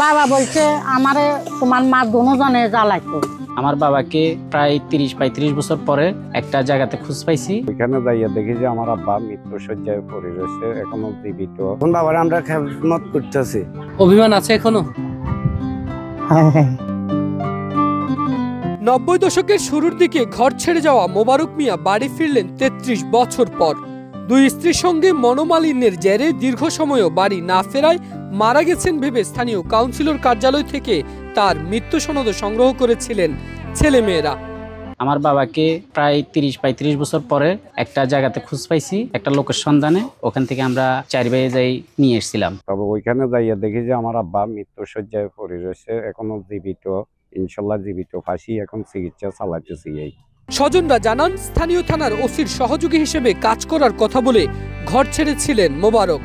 বাবা বলছে আমারে তোমার মা দুজনে জ্বালাইতো। আমার বাবাকে প্রায় ৩০-৩৫ বছর পরে একটা জায়গাতে খোঁজ পাইছি। ওইখানে যাইয়া দেখি যে আমার আব্বা মৃত্যু শয্যায় পড়ে রয়েছে, এখনো জীবিত। এখন বাবার আমরা খেদমত করতেছি। অভিমান আছে এখনো? ৯০ দশকের শুরুর দিকে ঘর ছেড়ে যাওয়া মোবারক মিয়া বাড়ি ফিরলেন ৩৩ বছর পর। দুই স্ত্রীর সঙ্গে মনোমালিন্যের জেরে দীর্ঘ সময়ও বাড়ি না ফেরায় মারা গেছেন ভেবে স্থানীয় কাউন্সিলর কার্যালয় থেকে তার মৃত্যু সনদ সংগ্রহ করেছিলেন ছেলেমেয়েরা। আমার বাবাকে প্রায় ৩০-৩৫ বছর পরে একটা জায়গাতে খোঁজ পাইছি, একটা লোকের সন্ধানে। ওখান থেকে আমরা ৪ ভাই যাই নিয়ে এসেছিলাম। তবে ওইখানে যাইয়া দেখি যে আমার আব্বা মৃত্যু শয্যায় পড়ে রয়েছে, এখনো জীবিত। ইনশাল্লাহ জীবিত, ফাঁসি এখন চিকিৎসা চালাতেছি। স্বজনরা জানান, স্থানীয় থানার ওসির সহযোগী হিসেবে কাজ করার কথা বলে ঘর ছেড়েছিলেন মোবারক।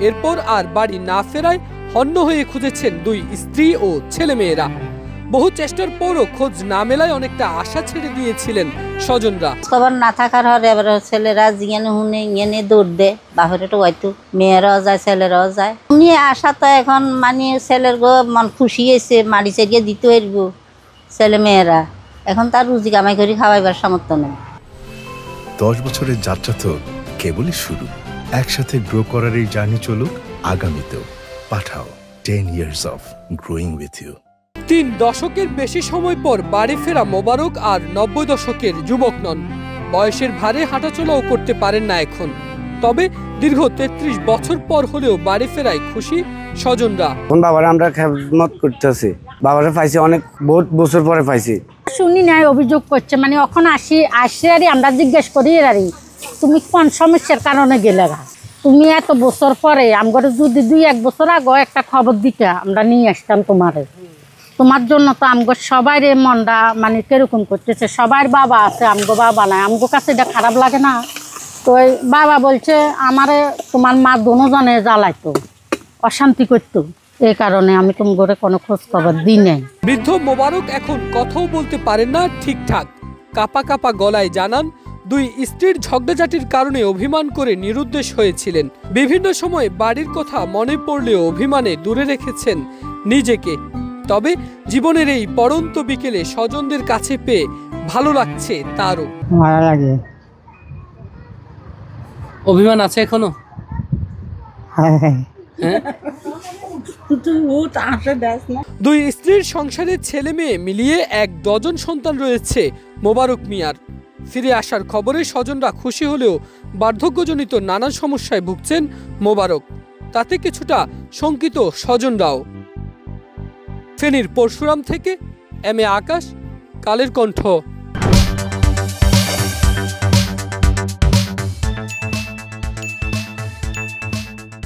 এরপর আর বাড়ি না ফেরায় হন্য হয়ে খুঁজেছেন দুই স্ত্রী ও ছেলেমেয়েরা। বহু চেষ্টার পরও খোঁজ না মেলায় অনেকটা আশা ছেড়ে দিয়েছিলেন স্বজনরা। খবর না থাকার হরে এবার ছেলেরা জিয়ানে হুনে ইয়েনে দৌড় দে, বাপরে তো হয়তো মেয়েরাও যায় ছেলেরাও যায়। নিয়ে আসা তো এখন মানে ছেলের গো মন খুশি হয়েছে, মাড়ি চেরিয়ে দিতে পারবো ছেলে মেয়েরা। এখন তার রুজি কামাই করে খাওয়াইবার সামর্থ্য নেই। 10 বছরের যাত্রা তো কেবলই শুরু। একসাথে গ্রো করার এই জার্নি চলুক আগামীতেও। পাঠাও 10 years of growing with you। 3 দশকের বেশি সময় পর বাড়ি ফেরা মোবারক আর ৯০ দশকের যুবক নন। বয়সের ভারে হাঁটাচলাও করতে পারেন না এখন। তবে দীর্ঘ ৩৩ বছর পর হলেও বাড়ি ফেরায় খুশি স্বজনরা। এখন বাবার আমরা খেদমত করতেছি। বাবারে পাইছি অনেক বহুত বছর পরে পাইছি। শুনি নাই অভিযোগ করছে, মানে এখন আসি আর আমরা জিজ্ঞেস করি আরে তুমি কোন সমস্যার কারণে গেলে, তুমি এত বছর পরে আমার যদি 2-1 বছর আগে একটা খবর দিতে আমরা নিয়ে আসতাম তোমার জন্য। তো আমগো সবাই মনটা মানে কিরকম করতেছে, সবার বাবা আছে আমগো বাবা নাই, আমগো কাছে এটা খারাপ লাগে না? তো বাবা বলছে আমারে তোমার মা দুজনে জ্বালাইতো, অশান্তি করতো, এই কারণে আমি তোমার কোনো খোঁজ খবর দিই নাই। বৃদ্ধ মোবারক এখন কথাও বলতে পারেন না ঠিকঠাক। কাপা কাপা গলায় জানান, দুই স্ত্রীর ঝগড়াঝাটির কারণে অভিমান করে নিরুদ্দেশ হয়েছিলেন। বিভিন্ন সময় বাড়ির কথা মনে পড়লেও অভিমানে দূরে রেখেছেন নিজেকে। তবে জীবনের এই পড়ন্ত বিকেলে স্বজনদের কাছে পেয়ে ভালো লাগছে তারও। ভালো লাগে। অভিমান আছে এখনো? হ্যাঁ। দুই স্ত্রীর সংসারে ছেলে মেয়ে মিলিয়ে 1 ডজন সন্তান রয়েছে মোবারক মিয়ার। ফিরে আসার খবরে স্বজনরা খুশি হলেও বার্ধক্যজনিত নানান সমস্যায় ভুগছেন মোবারক। তাতে কিছুটা শঙ্কিত স্বজনরাও। ফেনীর পরশুরাম থেকে M A Akash, Kaler Kantho.